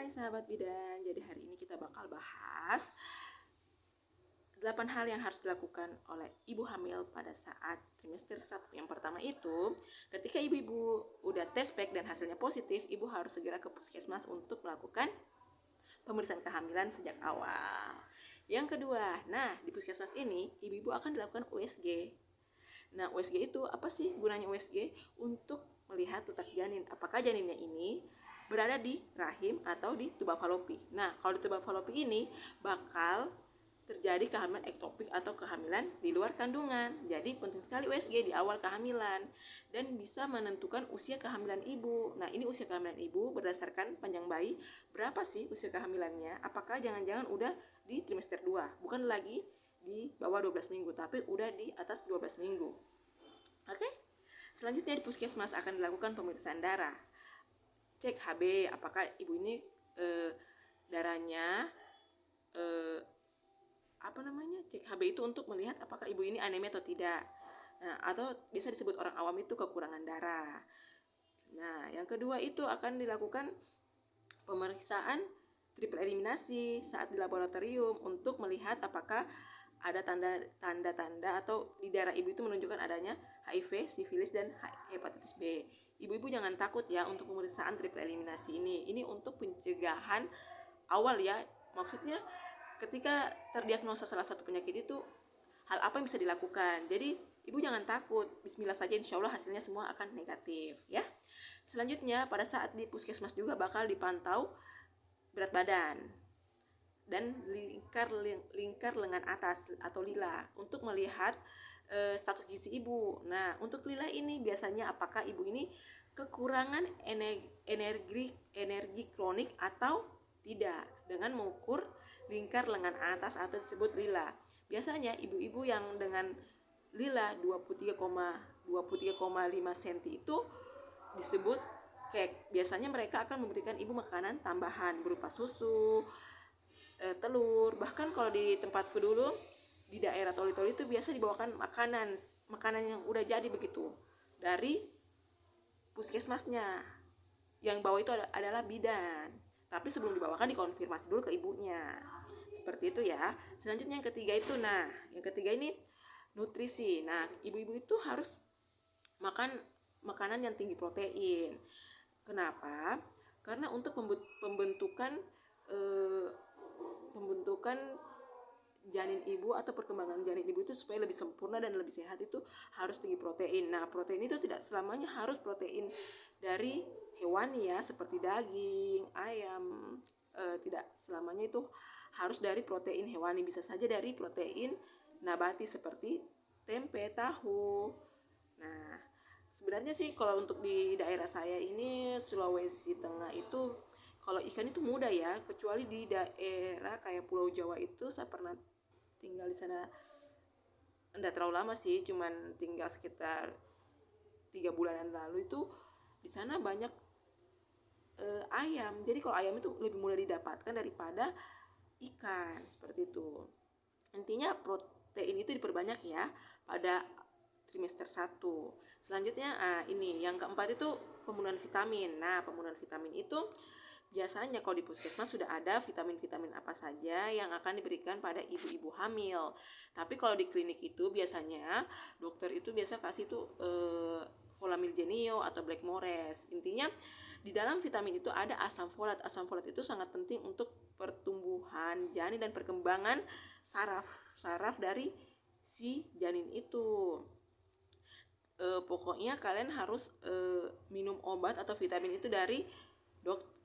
Hai sahabat bidan, jadi hari ini kita bakal bahas 8 hal yang harus dilakukan oleh ibu hamil pada saat trimester 1. Yang pertama itu, ketika ibu-ibu udah tes pack dan hasilnya positif, ibu harus segera ke puskesmas untuk melakukan pemeriksaan kehamilan sejak awal. Yang kedua, di puskesmas ini ibu-ibu akan dilakukan USG. Nah, USG itu apa sih gunanya USG? Untuk melihat letak janin, apakah janinnya ini berada di rahim atau di tuba falopi. Nah, kalau di tuba falopi ini bakal terjadi kehamilan ektopik atau kehamilan di luar kandungan. Jadi penting sekali USG di awal kehamilan dan bisa menentukan usia kehamilan ibu. Nah, ini usia kehamilan ibu berdasarkan panjang bayi. Berapa sih usia kehamilannya? Apakah jangan-jangan udah di trimester 2, bukan lagi di bawah 12 minggu, tapi udah di atas 12 minggu. Oke? Selanjutnya di puskesmas akan dilakukan pemeriksaan darah. Cek HB, apakah ibu ini darahnya cek HB itu untuk melihat apakah ibu ini anemia atau tidak. Nah, atau bisa disebut orang awam itu kekurangan darah. Nah, yang kedua itu akan dilakukan pemeriksaan triple eliminasi saat di laboratorium untuk melihat apakah ada tanda-tanda atau di darah ibu itu menunjukkan adanya HIV, sifilis, dan hepatitis B. Ibu-ibu jangan takut ya untuk pemeriksaan triple eliminasi ini. Ini untuk pencegahan awal ya. Maksudnya ketika terdiagnosa salah satu penyakit itu, hal apa yang bisa dilakukan. Jadi ibu jangan takut. Bismillah saja, insya Allah hasilnya semua akan negatif ya. Selanjutnya pada saat di puskesmas juga bakal dipantau berat badan dan lingkar lengan atas atau lila untuk melihat status gizi ibu. Nah, untuk lila ini biasanya apakah ibu ini kekurangan energi kronik atau tidak dengan mengukur lingkar lengan atas atau disebut lila. Biasanya ibu-ibu yang dengan lila 23,5 cm itu disebut kek. Biasanya mereka akan memberikan ibu makanan tambahan berupa susu, telur. Bahkan kalau di tempatku dulu di daerah Toli-Toli itu biasa dibawakan makanan yang udah jadi begitu dari puskesmasnya. Yang bawa itu adalah bidan, tapi sebelum dibawakan dikonfirmasi dulu ke ibunya. Seperti itu ya. Selanjutnya yang ketiga itu, yang ketiga ini nutrisi. Nah, ibu-ibu itu harus makan makanan yang tinggi protein. Kenapa? Karena untuk pembentukan janin ibu atau perkembangan janin ibu itu supaya lebih sempurna dan lebih sehat itu harus tinggi protein. Nah, protein itu tidak selamanya harus protein dari hewani ya, seperti daging, ayam. Tidak selamanya itu harus dari protein hewani, bisa saja dari protein nabati seperti tempe, tahu. Nah, sebenarnya sih kalau untuk di daerah saya ini Sulawesi Tengah itu kalau ikan itu mudah ya, kecuali di daerah kayak Pulau Jawa itu saya pernah tinggal di sana. Enggak terlalu lama sih, cuman tinggal sekitar 3 bulanan lalu. Itu di sana banyak ayam. Jadi kalau ayam itu lebih mudah didapatkan daripada ikan, seperti itu. Intinya protein itu diperbanyak ya pada trimester 1. Selanjutnya ini yang keempat itu pembunuhan vitamin. Nah, pembunuhan vitamin itu biasanya kalau di puskesmas sudah ada vitamin-vitamin apa saja yang akan diberikan pada ibu-ibu hamil. Tapi kalau di klinik itu biasanya dokter itu biasa kasih tuh Folamil Genio atau Blackmores. Intinya di dalam vitamin itu ada asam folat. Asam folat itu sangat penting untuk pertumbuhan janin dan perkembangan saraf dari si janin itu. Pokoknya kalian harus minum obat atau vitamin itu dari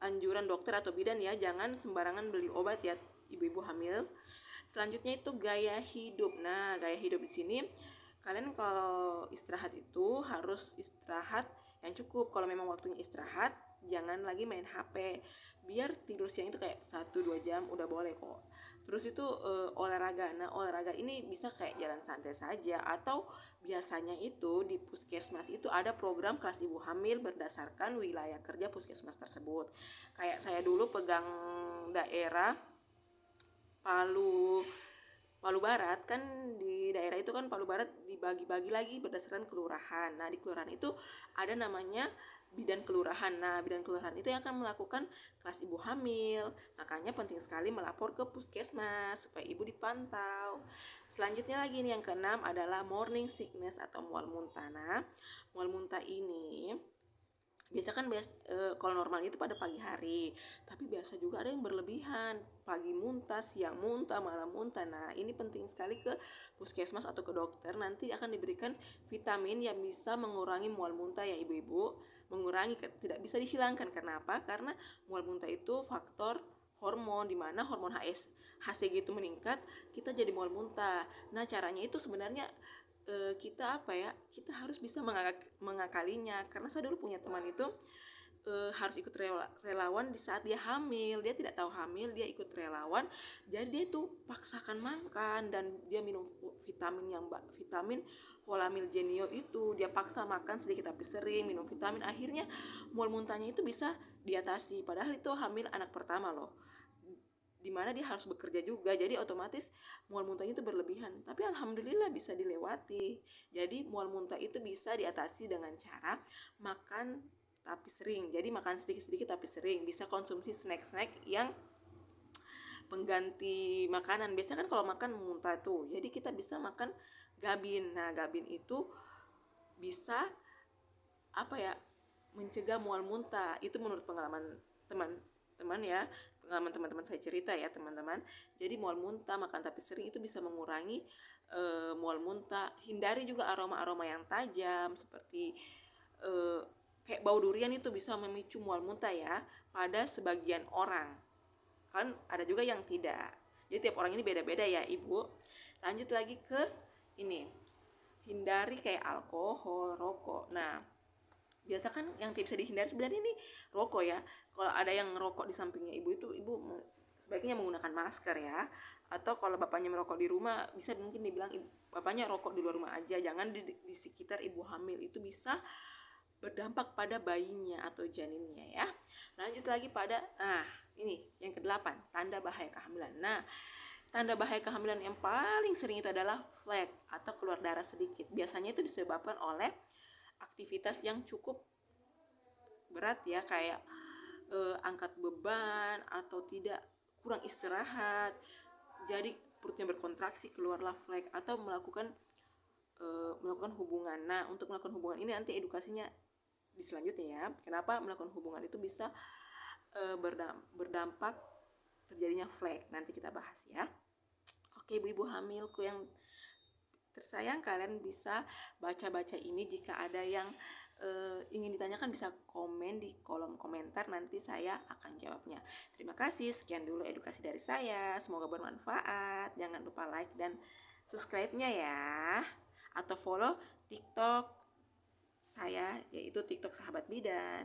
anjuran dokter atau bidan ya. Jangan sembarangan beli obat ya ibu-ibu hamil. Selanjutnya itu gaya hidup. Nah, gaya hidup di sini kalian kalau istirahat itu harus istirahat yang cukup. Kalau memang waktunya istirahat, jangan lagi main HP. Biar tidur siang itu kayak 1-2 jam udah boleh kok. Terus itu olahraga. Nah, olahraga ini bisa kayak jalan santai saja, atau biasanya itu di puskesmas itu ada program kelas ibu hamil berdasarkan wilayah kerja puskesmas tersebut. Kayak saya dulu pegang daerah Palu Barat, kan di daerah itu kan Palu Barat dibagi-bagi lagi berdasarkan kelurahan. Nah, di kelurahan itu ada namanya bidan kelurahan. Nah, bidan kelurahan itu yang akan melakukan kelas ibu hamil. Makanya penting sekali melapor ke puskesmas supaya ibu dipantau. Selanjutnya lagi nih yang keenam adalah morning sickness atau mual muntah. Nah, mual muntah ini biasa kan kalau normal itu pada pagi hari, tapi biasa juga ada yang berlebihan, pagi muntah, siang muntah, malam muntah. Nah, ini penting sekali ke puskesmas atau ke dokter, nanti akan diberikan vitamin yang bisa mengurangi mual muntah ya ibu-ibu, mengurangi, tidak bisa dihilangkan. Karena apa? Karena mual muntah itu faktor hormon, di mana hormon HCG itu meningkat, kita jadi mual muntah. Nah, caranya itu sebenarnya kita harus bisa mengakalinya. Karena saya dulu punya teman itu harus ikut relawan di saat dia hamil. Dia tidak tahu hamil, dia ikut relawan, jadi dia tuh paksakan makan, dan dia minum vitamin Holamil Genio itu dia paksa makan sedikit tapi sering, minum vitamin, akhirnya mual muntahnya itu bisa diatasi. Padahal itu hamil anak pertama loh, dimana dia harus bekerja juga, jadi otomatis mual muntahnya itu berlebihan, tapi alhamdulillah bisa dilewati. Jadi mual muntah itu bisa diatasi dengan cara makan tapi sering, jadi makan sedikit-sedikit tapi sering, bisa konsumsi snack-snack yang pengganti makanan. Biasanya kan kalau makan muntah tuh, jadi kita bisa makan gabin. Nah, gabin itu bisa mencegah mual muntah. Itu menurut pengalaman teman-teman ya, pengalaman teman-teman saya cerita ya teman-teman. Jadi mual muntah, makan tapi sering itu bisa mengurangi mual muntah. Hindari juga aroma-aroma yang tajam seperti kayak bau durian, itu bisa memicu mual muntah ya pada sebagian orang. Kan ada juga yang tidak. Jadi tiap orang ini beda-beda ya ibu. Lanjut lagi ke ini, hindari kayak alkohol, rokok. Nah, biasa kan yang tidak bisa dihindari sebenarnya ini rokok ya. Kalau ada yang ngerokok di sampingnya ibu, itu ibu sebaiknya menggunakan masker ya. Atau kalau bapaknya merokok di rumah, bisa mungkin dibilang bapaknya rokok di luar rumah aja, jangan di sekitar ibu hamil, itu bisa berdampak pada bayinya atau janinnya ya. Lanjut lagi pada ini yang ke-8, tanda bahaya kehamilan. Nah, tanda bahaya kehamilan yang paling sering itu adalah flek atau keluar darah sedikit. Biasanya itu disebabkan oleh aktivitas yang cukup berat ya, kayak angkat beban atau tidak, kurang istirahat, jadi perutnya berkontraksi, keluarlah flek, atau melakukan hubungan. Nah, untuk melakukan hubungan ini nanti edukasinya di selanjutnya ya. Kenapa melakukan hubungan itu bisa berdampak terjadinya flek, nanti kita bahas ya. Oke, ibu-ibu hamilku yang tersayang, kalian bisa baca-baca ini. Jika ada yang ingin ditanyakan bisa komen di kolom komentar, nanti saya akan jawabnya. Terima kasih, sekian dulu edukasi dari saya, semoga bermanfaat. Jangan lupa like dan subscribe-nya ya, atau follow TikTok saya, yaitu TikTok Sahabat Bidan.